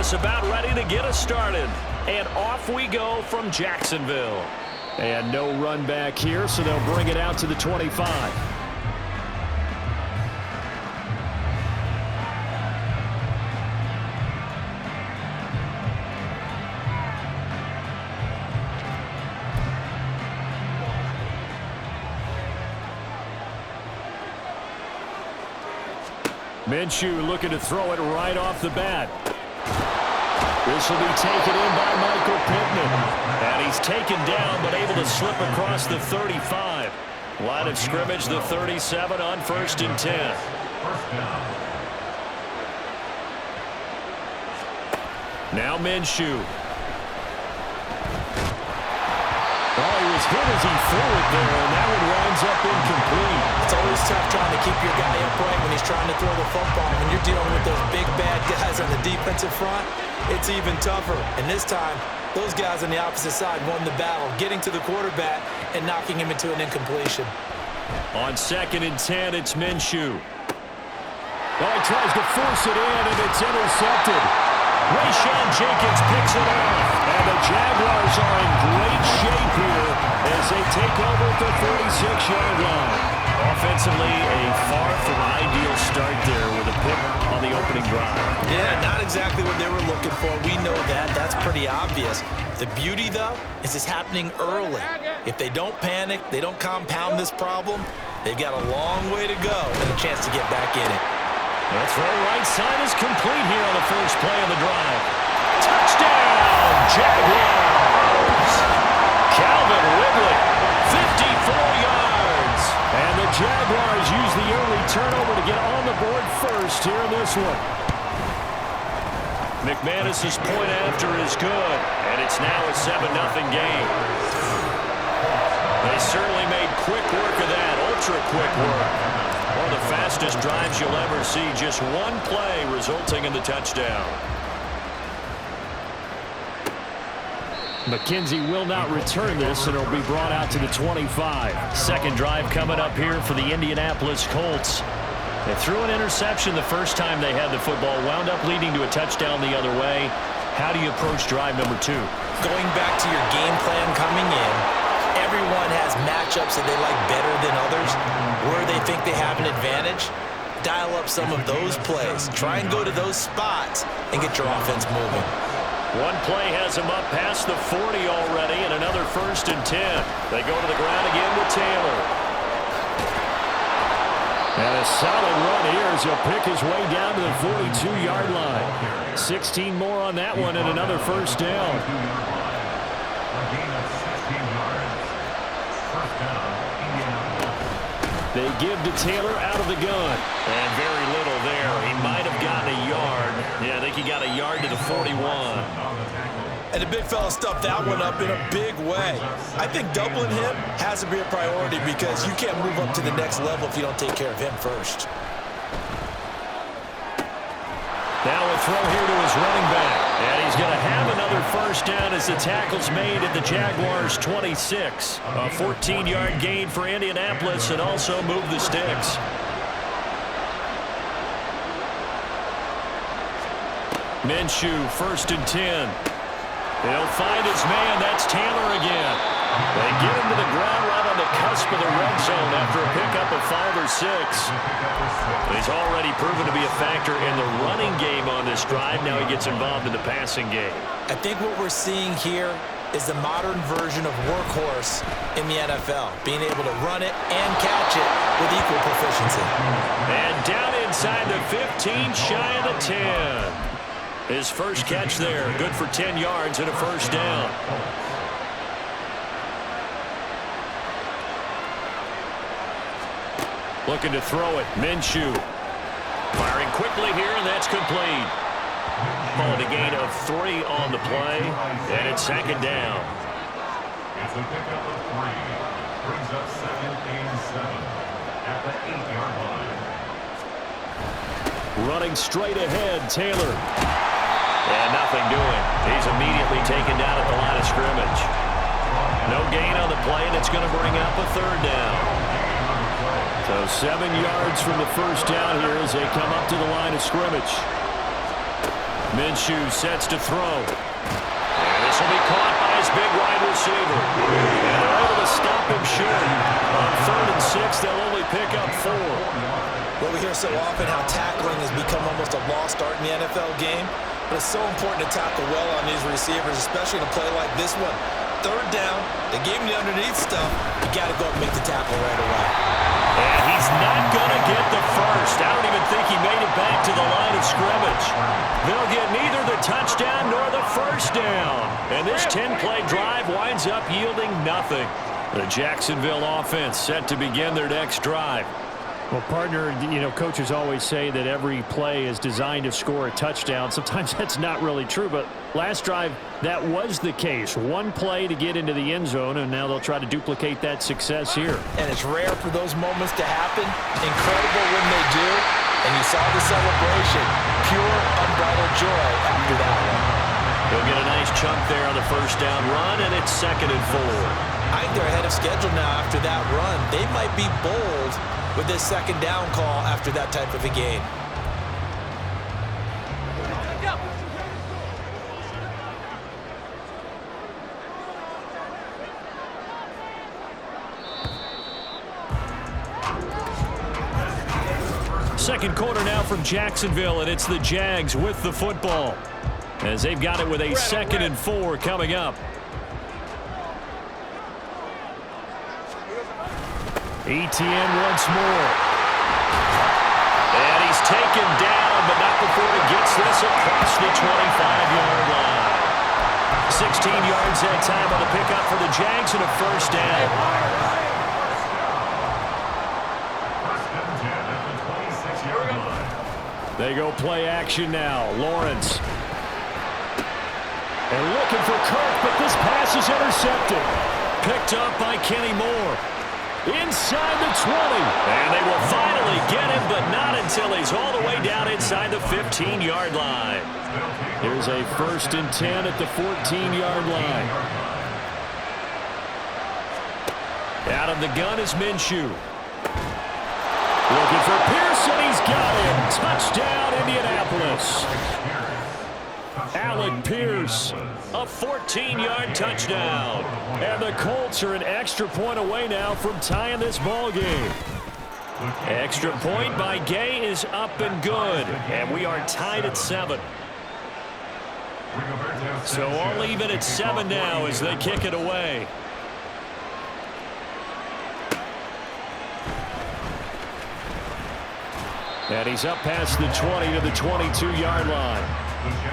us about ready to get us started. And off we go from Jacksonville. And no run back here, so they'll bring it out to the 25. Minshew looking to throw it right off the bat. This will be taken in by Michael Pittman. And he's taken down but able to slip across the 35. Line of scrimmage, the 37 on 1st and 10. Now Minshew. Oh, he was hit as he threw it there, and that one winds up incomplete. It's always tough trying to keep your guy upright when he's trying to throw the football. When you're dealing with those big, bad guys on the defensive front, it's even tougher. And this time, those guys on the opposite side won the battle, getting to the quarterback and knocking him into an incompletion. On 2nd and 10, it's Minshew. Oh, he tries to force it in, and it's intercepted. Rayshawn Jenkins picks it off. And the Jaguars are in great shape here as they take over at the 46-yard line. Offensively, a far from ideal start there with a pick on the opening drive. Yeah, not exactly what they were looking for. We know that. That's pretty obvious. The beauty, though, is it's happening early. If they don't panic, they don't compound this problem, they've got a long way to go and a chance to get back in it. The throw right side is complete here on the first play of the drive. Touchdown, Jaguars! Calvin Ridley, 54 yards. And the Jaguars use the early turnover to get on the board first here in this one. McManus's point after is good, and it's now a 7-0 game. They certainly made quick work of that, ultra-quick work. One of the fastest drives you'll ever see. Just one play resulting in the touchdown. McKenzie will not return this, and it'll be brought out to the 25. Second drive coming up here for the Indianapolis Colts. They threw an interception the first time they had the football, wound up leading to a touchdown the other way. How do you approach drive number 2? Going back to your game plan coming in, everyone has matchups that they like better than others. Where they think they have an advantage, dial up some of those plays. Try and go to those spots and get your offense moving. One play has him up past the 40 already, and another 1st and 10. They go to the ground again with Taylor. And a solid run here as he'll pick his way down to the 42-yard line. 16 more on that one and another 1st down. They give to Taylor out of the gun. And very little there. He might have gotten a yard. Yeah, I think he got a yard to the 41. And the big fella stuffed that one up in a big way. I think doubling him has to be a priority because you can't move up to the next level if you don't take care of him first. Now a throw here to his running back. And he's going to have another 1st down as the tackle's made at the Jaguars' 26. A 14-yard gain for Indianapolis and also move the sticks. Minshew, 1st and 10. He'll find his man. That's Taylor again. They get him to the ground right on the cusp of the red zone after a pickup of 5 or 6. He's already proven to be a factor in the running game on this drive. Now he gets involved in the passing game. I think what we're seeing here is the modern version of workhorse in the NFL, being able to run it and catch it with equal proficiency. And down inside the 15, shy of the 10. His first catch there, good for 10 yards and a 1st down. Looking to throw it, Minshew. Firing quickly here, and that's complete. Called a gain of 3 on the play, and it's 2nd down. It's a pickup of 3. Brings up 2nd and 7 at the 8-yard line. Running straight ahead, Taylor. And nothing doing. He's immediately taken down at the line of scrimmage. No gain on the play, and it's going to bring up a 3rd down. So 7 yards from the 1st down here as they come up to the line of scrimmage. Minshew sets to throw. And this will be caught by his big wide receiver. And they're able to stop him short. On 3rd and 6, they'll only pick up 4. Well, we hear so often how tackling has become almost a lost art in the NFL game. But it's so important to tackle well on these receivers, especially in a play like this one. 3rd down, they gave him the underneath stuff. You got to go up and make the tackle right away. And he's not going to get the first. I don't even think he made it back to the line of scrimmage. They'll get neither the touchdown nor the first down. And this 10-play drive winds up yielding nothing. The Jacksonville offense set to begin their next drive. Well, partner, you know, coaches always say that every play is designed to score a touchdown. Sometimes that's not really true, but last drive, that was the case. One play to get into the end zone, and now they'll try to duplicate that success here. And it's rare for those moments to happen. Incredible when they do. And you saw the celebration. Pure, unbridled joy after that one. He'll get a nice chunk there on the first down run, and it's 2nd and 4. I think they're ahead of schedule now after that run. They might be bold with this 2nd down call after that type of a game. Second quarter now from Jacksonville, and it's the Jags with the football as they've got it with a 2nd and 4 coming up. Etienne once more. And he's taken down, but not before he gets this across the 25-yard line. 16 yards that time on the pickup for the Jags and a first down. They go play action now. Lawrence. And looking for Kirk, but this pass is intercepted. Picked up by Kenny Moore. Inside the 20. And they will finally get him, but not until he's all the way down inside the 15-yard line. Here's a 1st and 10 at the 14-yard line. Out of the gun is Minshew. Looking for Pearson. He's got him. Touchdown, Indianapolis. Alec Pierce, a 14-yard touchdown. And the Colts are an extra point away now from tying this ball game. Extra point by Gay is up and good. And we are tied at 7. So all even at 7 now as they kick it away. And he's up past the 20 to the 22-yard line.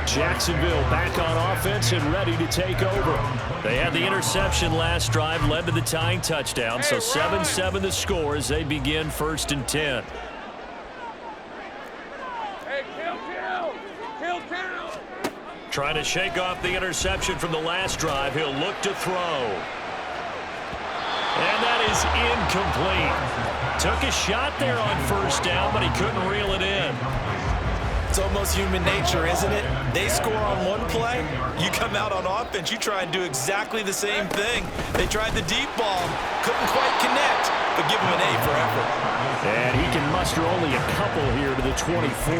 Jacksonville back on offense and ready to take over. They had the interception last drive, led to the tying touchdown. So 7-7 the score as they begin 1st and 10. Trying to shake off the interception from the last drive. He'll look to throw. And that is incomplete. Took a shot there on 1st down, but he couldn't reel it in. It's almost human nature, isn't it? They score on one play, you come out on offense, you try and do exactly the same thing. They tried the deep ball, couldn't quite connect, but give him an A for effort. And he can muster only a couple here to the 24.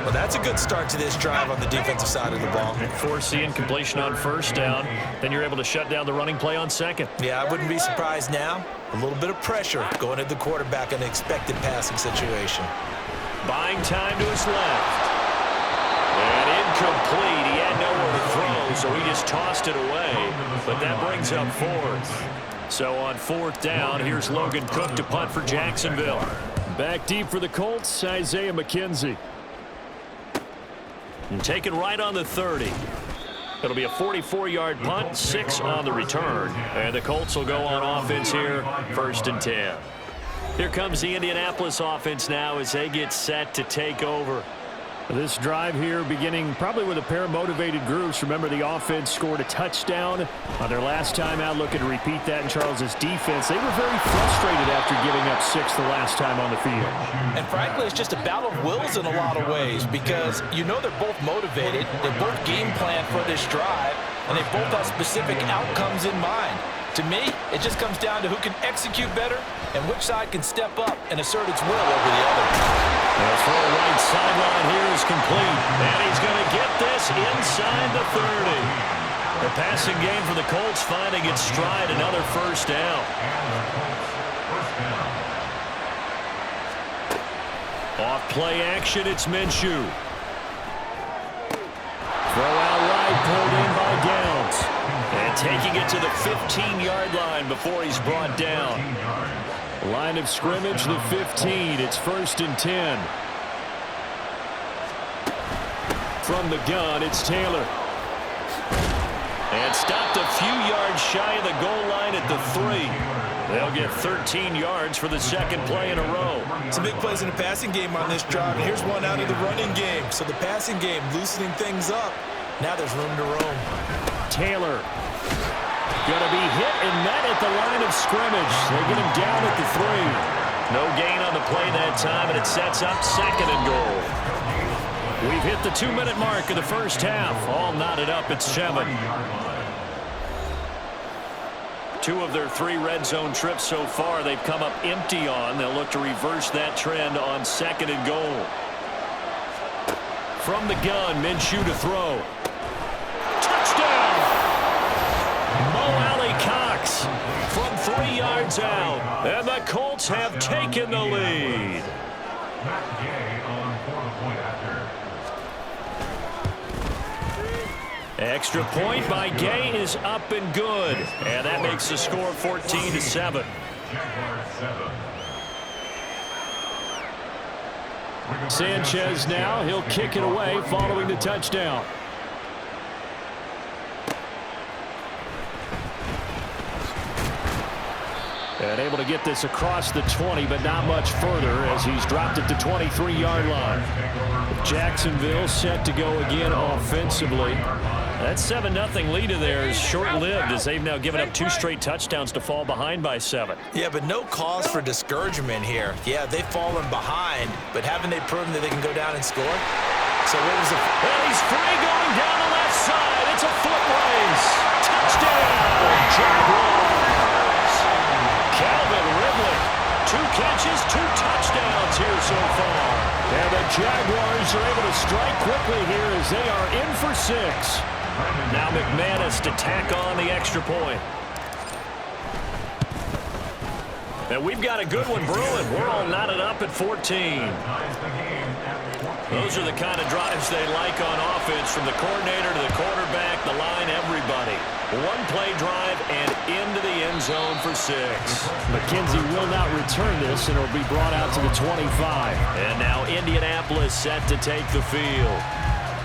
Well, that's a good start to this drive on the defensive side of the ball. Force the incompletion on 1st down. Then you're able to shut down the running play on 2nd. Yeah, I wouldn't be surprised now. A little bit of pressure going at the quarterback in an expected passing situation. Buying time to his left. And incomplete. He had nowhere to throw, so he just tossed it away. But that brings up 4th. So on 4th down, here's Logan Cook to punt for Jacksonville. Back deep for the Colts, Isaiah McKenzie. And taken right on the 30. It'll be a 44-yard punt, 6 on the return. And the Colts will go on offense here, 1st and 10. Here comes the Indianapolis offense now as they get set to take over. This drive here beginning probably with a pair of motivated groups. Remember, the offense scored a touchdown on their last time out, looking to repeat that in Charles's defense. They were very frustrated after giving up 6 the last time on the field. And frankly, it's just a battle of wills in a lot of ways because you know they're both motivated. They both game plan for this drive, and they both have specific outcomes in mind. To me, it just comes down to who can execute better and which side can step up and assert its will over the other. The throw right sideline here is complete. And he's going to get this inside the 30. The passing game for the Colts finding its stride, another first down. Off play action, it's Minshew. Throw out right, pulled in by Downs. And taking it to the 15-yard line before he's brought down. Line of scrimmage, the 15. It's 1st and 10. From the gun, it's Taylor. And stopped a few yards shy of the goal line at the 3. They'll get 13 yards for the second play in a row. Some big plays in the passing game on this drive, and here's one out of the running game. So the passing game loosening things up. Now there's room to roam. Taylor going to be hit and met at the line of scrimmage. They get him down at the 3. No gain on the play that time, and it sets up 2nd and goal. We've hit the 2-minute mark of the first half. All knotted up at 7. 2 of their 3 red zone trips so far they've come up empty on. They'll look to reverse that trend on 2nd and goal. From the gun, Minshew to throw. Touchdown! Mo Alley-Cox from 3 yards out. And the Colts have taken the lead. Extra point by Gay is up and good. And that makes the score 14-7. Sanchez now, he'll kick it away following the touchdown. And able to get this across the 20, but not much further as he's dropped it to 23-yard line. Jacksonville set to go again offensively. That 7-0 lead of theirs is short-lived as they've now given up 2 straight touchdowns to fall behind by 7. Yeah, but no cause for discouragement here. Yeah, they've fallen behind, but haven't they proven that they can go down and score? So what was the... And he's free going down the left side. It's a foot race. Touchdown, Jaguars. Calvin Ridley. 2 catches, 2 touchdowns here so far. And the Jaguars are able to strike quickly here as they are in for 6. Now McManus to tack on the extra point. And we've got a good one brewing. We're all knotted up at 14. Those are the kind of drives they like on offense, from the coordinator to the quarterback, the line, everybody. 1-play drive and into the end zone for 6. McKenzie will not return this, and it'll be brought out to the 25. And now Indianapolis set to take the field.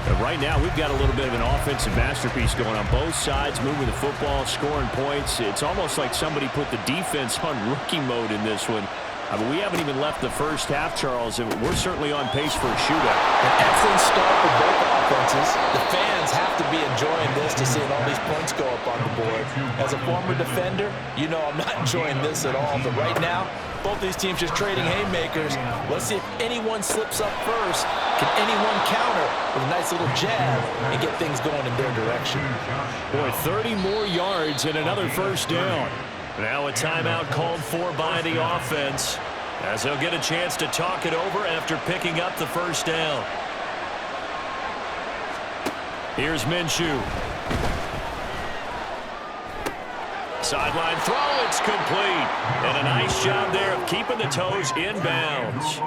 And right now, we've got a little bit of an offensive masterpiece going on both sides, moving the football, scoring points. It's almost like somebody put the defense on rookie mode in this one. I mean, we haven't even left the first half, Charles, and we're certainly on pace for a shootout. An excellent start for both offenses. The fans have to be enjoying this to seeing all these points go up on the board. As a former defender, you know I'm not enjoying this at all. But right now, both these teams just trading haymakers. Let's see if anyone slips up first. Can anyone counter with a nice little jab and get things going in their direction? Boy, 30 more yards and another first down. Now a timeout called for by the offense, as they'll get a chance to talk it over after picking up the first down. Here's Minshew. Sideline throw, it's complete. And a nice job there of keeping the toes in bounds.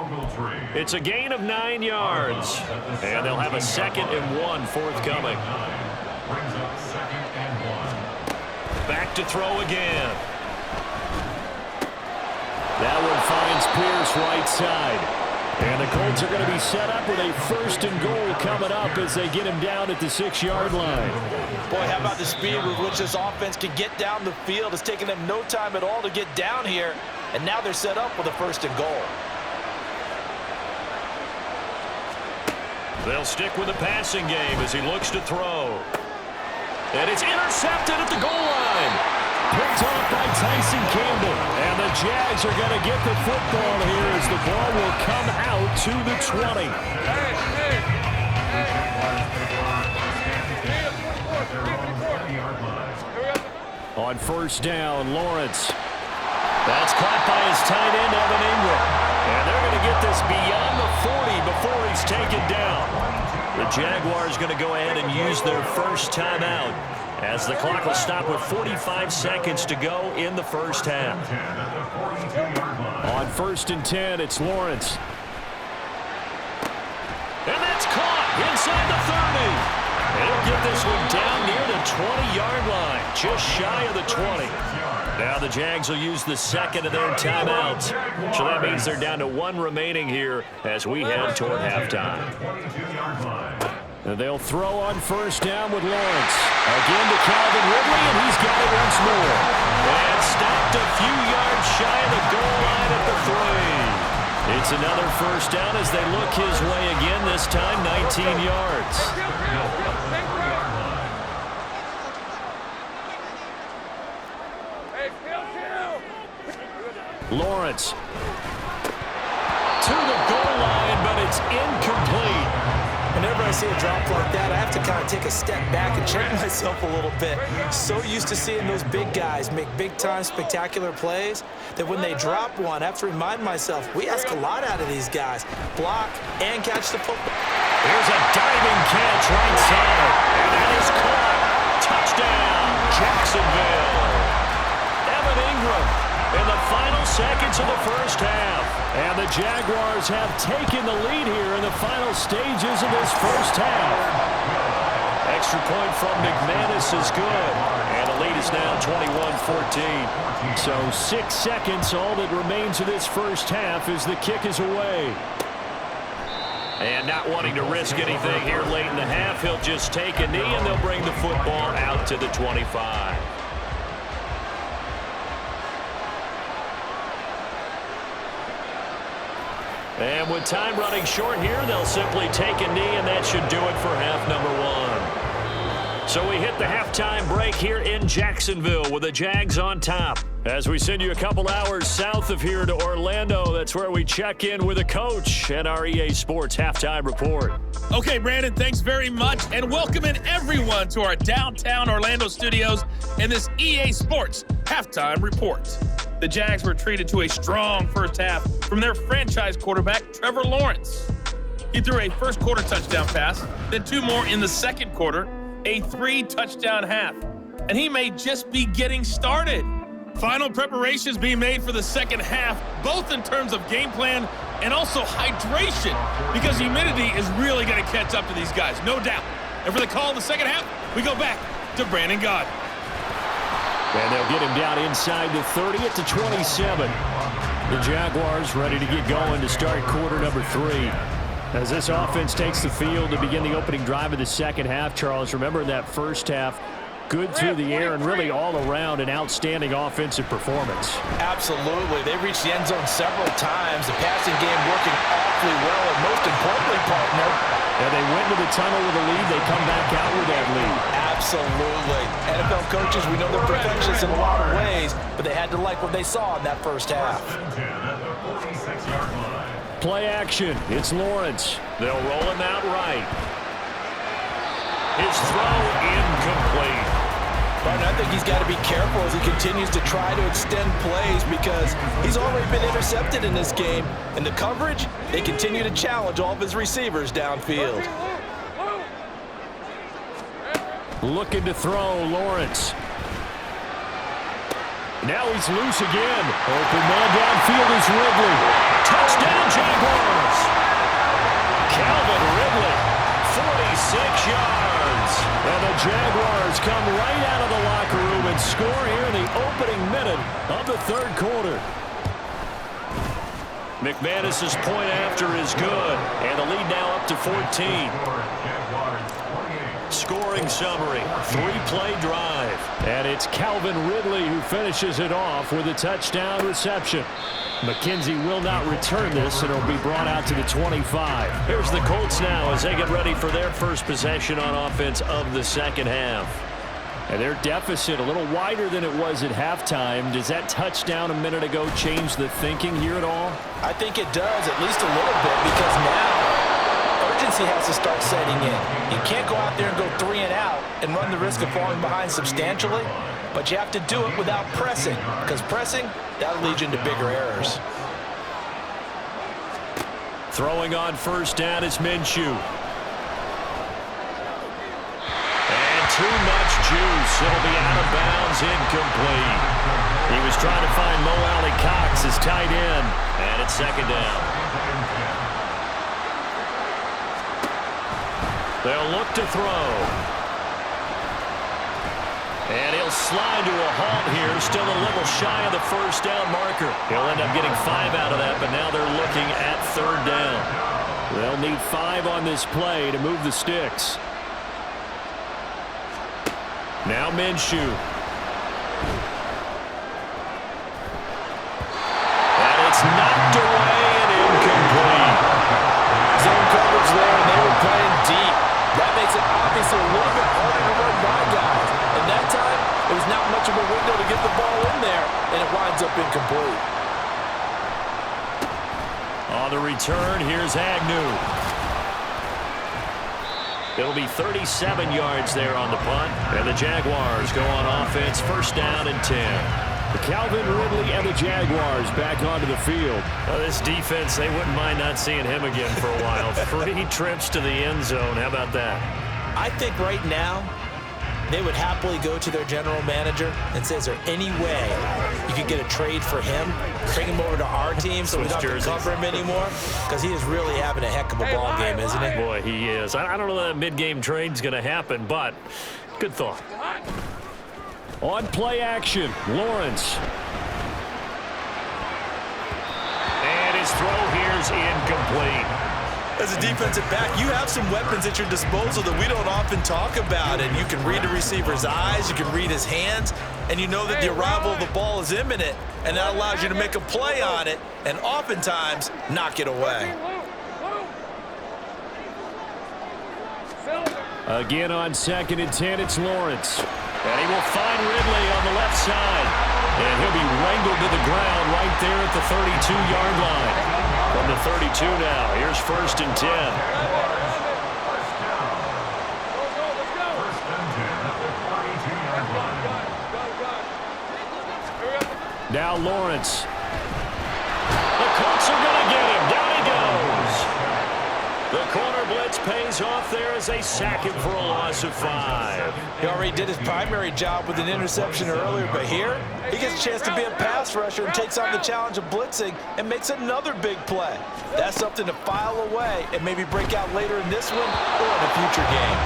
It's a gain of 9 yards. And they'll have a 2nd and 1 forthcoming. Back to throw again. That one finds Pierce right side. And the Colts are going to be set up with a 1st and goal coming up as they get him down at the 6-yard line. Boy, how about the speed with which this offense can get down the field? It's taken them no time at all to get down here. And now they're set up with a 1st and goal. They'll stick with the passing game as he looks to throw. And it's intercepted at the goal line. Picked off by Tyson Campbell. And the Jags are going to get the football here as the ball will come out to the 20. On first down, Lawrence. That's caught by his tight end, Evan Ingram. And they're going to get this beyond the 40 before he's taken down. The Jaguars going to go ahead and use their first timeout as the clock will stop with 45 seconds to go in the first half. On first and 10, it's Lawrence. And that's caught inside the 30. And he'll get this one down near the 20-yard line, just shy of the 20. Now the Jags will use the second of their timeouts. So that means they're down to one remaining here as we head toward halftime. And they'll throw on first down with Lawrence. Again to Calvin Ridley, and he's got it once more. And stopped a few yards shy of the goal line at the 3. It's another first down as they look his way again, this time 19 yards. Lawrence. To the goal line, but it's incomplete. Whenever I see a drop like that, I have to kind of take a step back and check myself a little bit. So used to seeing those big guys make big-time spectacular plays that when they drop one, I have to remind myself, we ask a lot out of these guys. Block and catch the football. Here's a diving catch right side. And that is caught. Touchdown, Jacksonville. Evan Ingram in the final seconds of the first half. And the Jaguars have taken the lead here in the final stages of this first half. Extra point from McManus is good. And the lead is now 21-14. So 6 seconds, all that remains of this first half as the kick is away. And not wanting to risk anything here late in the half, he'll just take a knee and they'll bring the football out to the 25. And with time running short here, they'll simply take a knee, and that should do it for half number 1. So we hit the halftime break here in Jacksonville with the Jags on top. As we send you a couple hours south of here to Orlando, that's where we check in with the coach and our EA Sports Halftime Report. Okay, Brandon, thanks very much, and welcoming everyone to our downtown Orlando studios in this EA Sports Halftime Report. The Jags were treated to a strong first half from their franchise quarterback, Trevor Lawrence. He threw a first-quarter touchdown pass, then 2 more in the second quarter, a 3-touchdown half, and he may just be getting started. Final preparations being made for the second half, both in terms of game plan and also hydration, because humidity is really going to catch up to these guys, no doubt. And for the call in the second half, we go back to Brandon Gaudin. And they'll get him down inside the 30 at the 27. The Jaguars ready to get going to start quarter number 3. As this offense takes the field to begin the opening drive of the second half, Charles, remember in that first half, good through the air and really all around an outstanding offensive performance. Absolutely. They reached the end zone several times. The passing game working awfully well, and most importantly, partner. And they went to the tunnel with a lead. They come back out with that lead. Absolutely. NFL coaches, we know they're perfectionists in a lot of ways, but they had to like what they saw in that first half. Play action. It's Lawrence. They'll roll him out right. His throw incomplete. But I think he's got to be careful as he continues to try to extend plays because he's already been intercepted in this game. And the coverage, they continue to challenge all of his receivers downfield. Looking to throw, Lawrence. Now he's loose again. Open man downfield is Ridley. Touchdown, Jaguars. Calvin Ridley, 46 yards. And the Jaguars come right out of the locker room and score here in the opening minute of the third quarter. McManus's point after is good, and the lead now up to 14. Scoring summary, 3-play drive. And it's Calvin Ridley who finishes it off with a touchdown reception. McKenzie will not return this, and it'll be brought out to the 25. Here's the Colts now as they get ready for their first possession on offense of the second half. And their deficit a little wider than it was at halftime. Does that touchdown a minute ago change the thinking here at all? I think it does, at least a little bit, because now urgency has to start setting in. You can't go out there and go 3 and out and run the risk of falling behind substantially. but you have to do it without pressing, because pressing, that'll lead you into bigger errors. Throwing on first down is Minshew. And too much juice. It'll be out of bounds, incomplete. He was trying to find Mo Alley-Cox, his tight end, and it's second down. They'll look to throw. And he'll slide to a halt here, still a little shy of the first down marker. He'll end up getting 5 out of that, but now they're looking at third down. They'll need 5 on this play to move the sticks. Now Minshew. And it's knocked away and incomplete. Zone coverage there, and they were playing deep. That makes it obviously a little bit harder to run by guys. And that time, it was not much of a window to get the ball in there, and it winds up incomplete. On the return, here's Agnew. It'll be 37 yards there on the punt. And the Jaguars go on offense, first down and 10. Calvin Ridley and the Jaguars back onto the field. Well, this defense, they wouldn't mind not seeing him again for a while. 3 trips to the end zone. How about that? I think right now, they would happily go to their general manager and say, is there any way you could get a trade for him, bring him over to our team so we don't have to cover him anymore? Because he is really having a heck of a ball game, isn't he? Boy, he is. I don't know that mid-game trade's going to happen, but good thought. On play action, Lawrence. And his throw here's incomplete. As a defensive back, you have some weapons at your disposal that we don't often talk about. And you can read the receiver's eyes, you can read his hands, and you know that the arrival of the ball is imminent. And that allows you to make a play on it and oftentimes knock it away. Again on 2nd and 10, it's Lawrence. And he will find Ridley on the left side. And he'll be wrangled to the ground right there at the 32-yard line. From the 32 now, here's first and 10. Now Lawrence. The Colts are going to get him. Down he goes. The corner blitz pays off there as they sack him for a loss of 5. He already did his primary job with an interception earlier, but here he gets a chance to be a pass rusher and takes on the challenge of blitzing and makes another big play. That's something to file away and maybe break out later in this one or in a future game.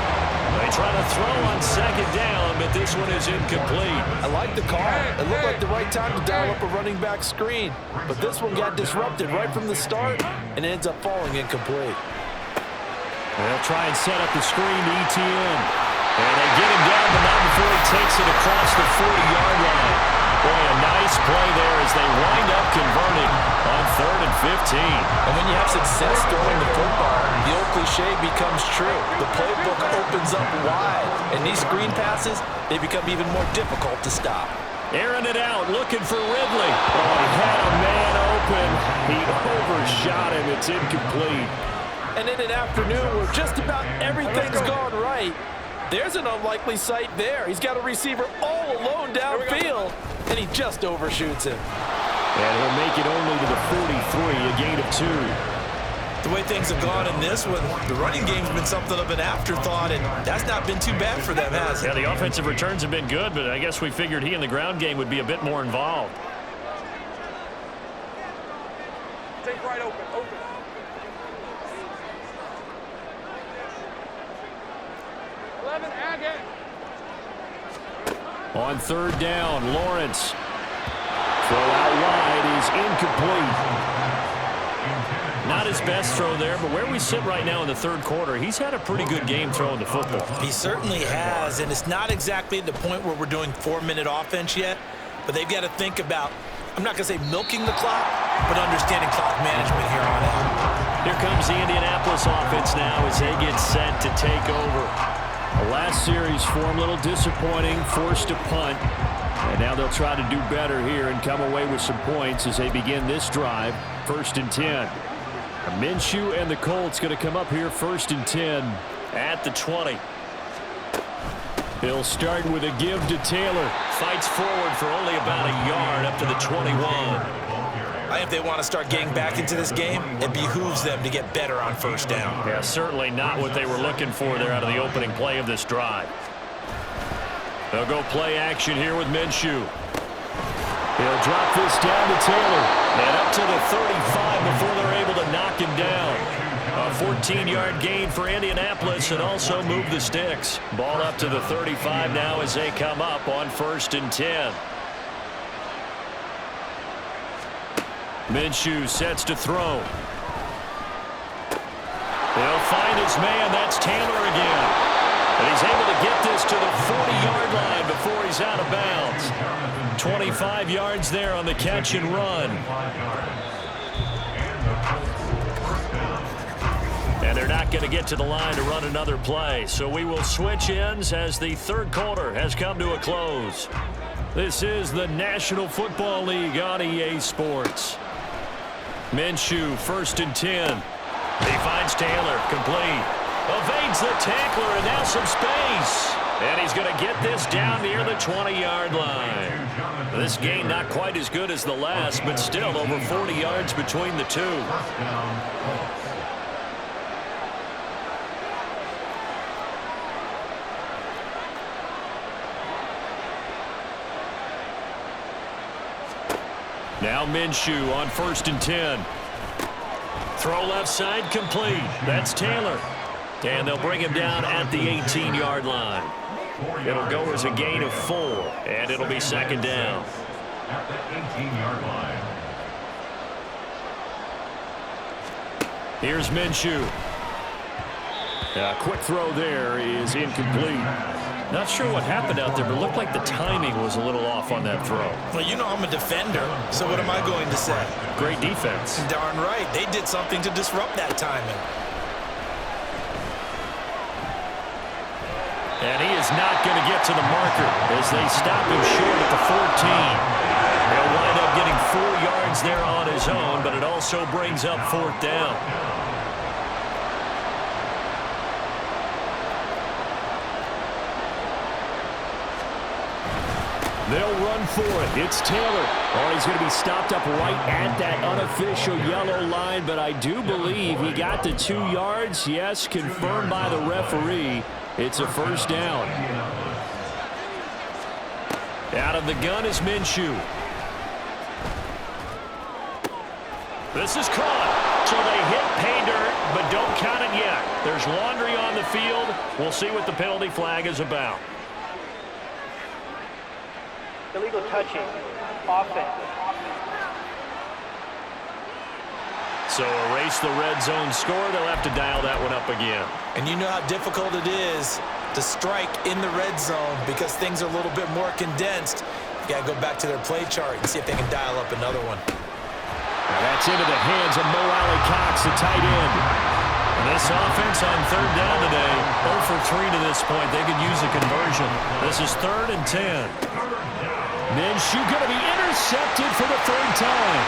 They try to throw on second down, but this one is incomplete. I like the call. It looked like the right time to dial up a running back screen, but this one got disrupted right from the start and ends up falling incomplete. They'll try and set up the screen to ETN. And they get him down, but not before he takes it across the 40-yard line. Boy, a nice play there as they wind up converting on 3rd and 15. And when you have success throwing the football, the old cliche becomes true. The playbook opens up wide, and these screen passes, they become even more difficult to stop. Airing it out, looking for Ridley. Oh, he had a man open. He overshot him. It's incomplete. And in an afternoon where just about everything's gone right, there's an unlikely sight there. He's got a receiver all alone downfield, and he just overshoots him. And he'll make it only to the 43, a gain of 2. The way things have gone in this one, the running game's been something of an afterthought, and that's not been too bad for them, has it? Yeah, the offensive returns have been good, but I guess we figured he in the ground game would be a bit more involved. Take right open. On 3rd down, Lawrence. Throw out wide is incomplete. Not his best throw there, but where we sit right now in the 3rd quarter, he's had a pretty good game throwing the football. He certainly has, and it's not exactly at the point where we're doing 4-minute offense yet, but they've got to think about, I'm not going to say milking the clock, but understanding clock management here on out. Here comes the Indianapolis offense now as they get set to take over. The last series for him, a little disappointing, forced to punt. And now they'll try to do better here and come away with some points as they begin this drive, 1st and 10. Minshew and the Colts going to come up here 1st and 10. At the 20. He'll start with a give to Taylor. Fights forward for only about a yard up to the 21. I think if they want to start getting back into this game, it behooves them to get better on first down. Yeah, certainly not what they were looking for there out of the opening play of this drive. They'll go play action here with Minshew. He'll drop this down to Taylor. And up to the 35 before they're able to knock him down. A 14-yard gain for Indianapolis and also move the sticks. Ball up to the 35 now as they come up on 1st and 10. Minshew sets to throw. He'll find his man. That's Taylor again. And he's able to get this to the 40-yard line before he's out of bounds. 25 yards there on the catch and run. And they're not going to get to the line to run another play. So we will switch ends as the third quarter has come to a close. This is the National Football League on EA Sports. Minshew, 1st and 10. He finds Taylor, complete. Evades the tackler, and now some space. And he's going to get this down near the 20-yard line. This gain not quite as good as the last, but still over 40 yards between the two. Now Minshew on 1st and 10. Throw left side, complete. That's Taylor. And they'll bring him down at the 18-yard line. It'll go as a gain of 4, and it'll be 2nd down. At the 18-yard line. Here's Minshew. A quick throw there is incomplete. Not sure what happened out there, but it looked like the timing was a little off on that throw. Well, you know I'm a defender, so what am I going to say? Great defense. Darn right. They did something to disrupt that timing. And he is not going to get to the marker as they stop him short at the 14. He'll wind up getting 4 yards there on his own, but it also brings up 4th down. They'll run for it. It's Taylor. Oh, he's going to be stopped up right at that unofficial yellow line, but I do believe he got the 2 yards. Yes, confirmed by the referee. It's a 1st down. Out of the gun is Minshew. This is caught. So they hit pay dirt, but don't count it yet. There's laundry on the field. We'll see what the penalty flag is about. Illegal touching. Offense. So erase the red zone score. They'll have to dial that one up again. And you know how difficult it is to strike in the red zone because things are a little bit more condensed. You got to go back to their play chart and see if they can dial up another one. That's into the hands of Mo Alley-Cox, the tight end. And this offense on 3rd down today, 0 for 3 to this point. They could use a conversion. This is 3rd and 10. Minshew going to be intercepted for the 3rd time.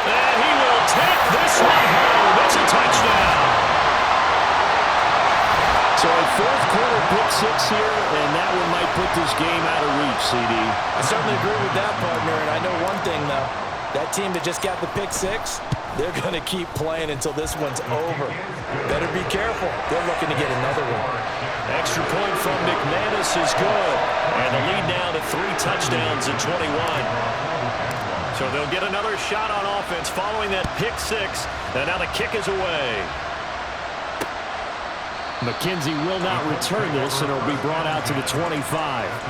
And he will take this one home. It's a touchdown. So a 4th quarter pick 6 here, and that one might put this game out of reach, CD. I certainly agree with that, partner. And I know one thing, though. That team that just got the pick 6, they're going to keep playing until this one's over. Better be careful. They're looking to get another one. Extra point from McManus is good. And the lead now to 3 touchdowns in 21. So they'll get another shot on offense following that pick 6. And now the kick is away. McKenzie will not return this, and it'll be brought out to the 25.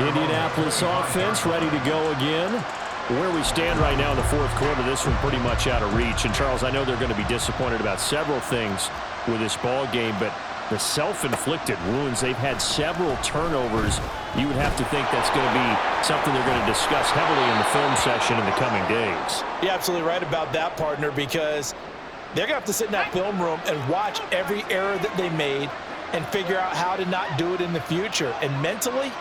Indianapolis offense ready to go again. Where we stand right now in the 4th quarter, this one pretty much out of reach. And, Charles, I know they're going to be disappointed about several things with this ball game, but the self-inflicted wounds, they've had several turnovers. You would have to think that's going to be something they're going to discuss heavily in the film session in the coming days. You're absolutely right about that, partner, because they're going to have to sit in that film room and watch every error that they made and figure out how to not do it in the future. And mentally,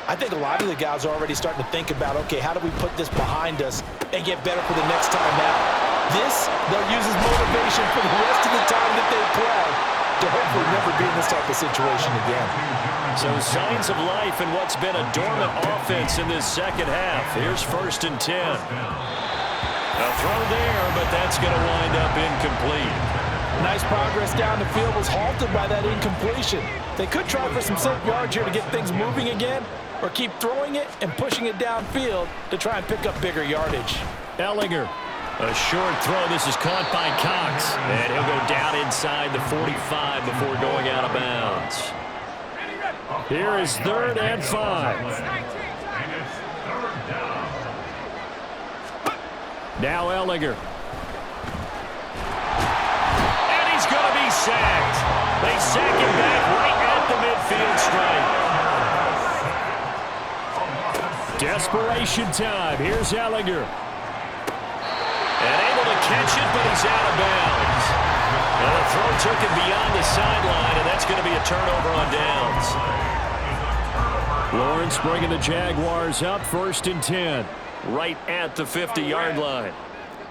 I think a lot of the guys are already starting to think about, okay, how do we put this behind us and get better for the next time out? This, they'll use as motivation for the rest of the time that they play to hopefully never be in this type of situation again. So signs of life in what's been a dormant offense in this second half. Here's 1st and 10. A throw there, but that's going to wind up incomplete. Nice progress down the field was halted by that incompletion. They could try for some safe yards here to get things moving again, or keep throwing it and pushing it downfield to try and pick up bigger yardage. Ellinger. A short throw. This is caught by Cox. And he'll go down inside the 45 before going out of bounds. Here is 3rd and 5. Now Ellinger. And he's going to be sacked. They sack him back right at the midfield stripe. Desperation time. Here's Ellinger. And able to catch it, but he's out of bounds. And the throw took him beyond the sideline, and that's going to be a turnover on downs. Lawrence bringing the Jaguars up, 1st and 10. Right at the 50-yard line.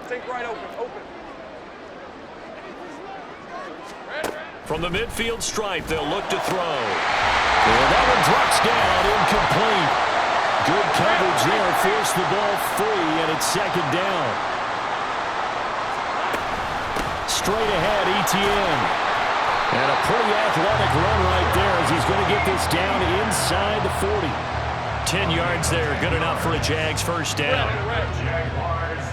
Take right open. From the midfield stripe, they'll look to throw. And that one drops down, incomplete. Good coverage there, forced the ball free, and it's 2nd down. Straight ahead, Etienne. And a pretty athletic run right there as he's going to get this down inside the 40. 10 yards there, good enough for a Jags 1st down. Jaguars,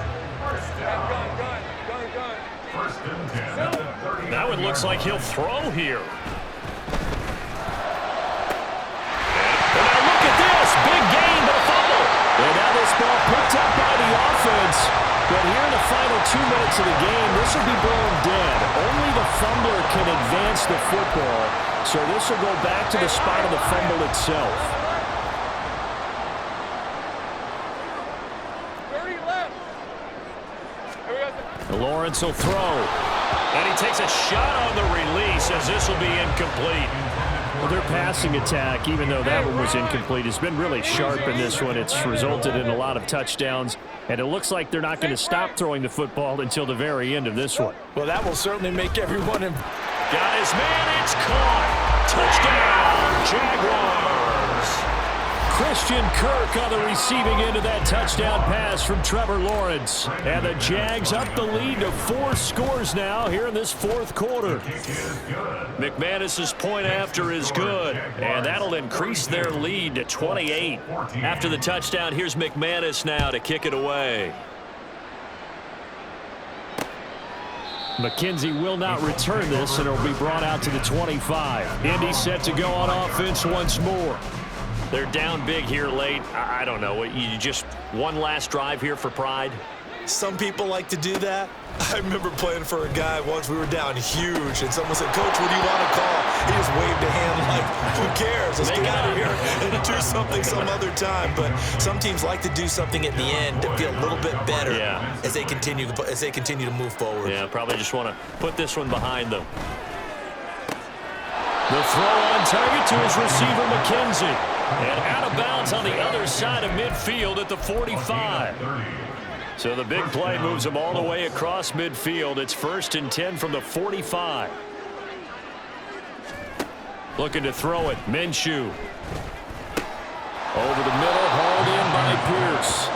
1st down. Gun. 1st and 10 at the 30. Now it looks like he'll throw here. And now look at this. Big gain, but a fumble. And now this ball picked up by the offense. But here in the final 2 minutes of the game, this will be blown dead. Only the fumbler can advance the football. So this will go back to the spot of the fumble itself. 30 left. Lawrence will throw. And he takes a shot on the release as this will be incomplete. Well, their passing attack, even though that one was incomplete, has been really sharp in this one. It's resulted in a lot of touchdowns, and it looks like they're not going to stop throwing the football until the very end of this one. Well, that will certainly make everyone in. Got his man, it's caught. Touchdown, Jaguars. Christian Kirk on the receiving end of that touchdown pass from Trevor Lawrence. And the Jags up the lead to 4 scores now here in this 4th quarter. McManus's point after is good, and that'll increase their lead to 28. After the touchdown, here's McManus now to kick it away. McKenzie will not return this, and it'll be brought out to the 25. Indy set to go on offense once more. They're down big here late. I don't know. You just one last drive here for pride? Some people like to do that. I remember playing for a guy once. We were down huge, and someone said, "Coach, what do you want to call?" He just waved a hand like, "Who cares? Let's get out of here and do something some other time." But some teams like to do something at the end to feel a little bit better as they continue to move forward. Yeah, probably just want to put this one behind them. The throw on target to his receiver, McKenzie. And out of bounds on the other side of midfield at the 45. So the big play moves them all the way across midfield. It's 1st and 10 from the 45. Looking to throw it, Minshew. Over the middle, hauled in by Pierce.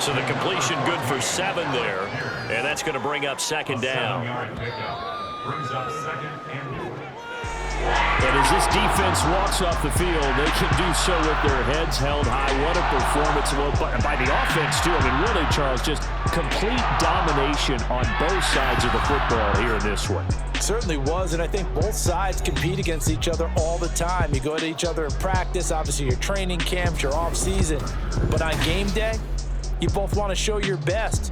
So the completion good for 7 there. And that's going to bring up 2nd down. Brings up 2nd and 4. And as this defense walks off the field, they can do so with their heads held high. What a performance by the offense, too. I mean, really, Charles, just complete domination on both sides of the football here in this one. Certainly was, and I think both sides compete against each other all the time. You go to each other in practice, obviously your training camps, your off season. But on game day, you both want to show your best.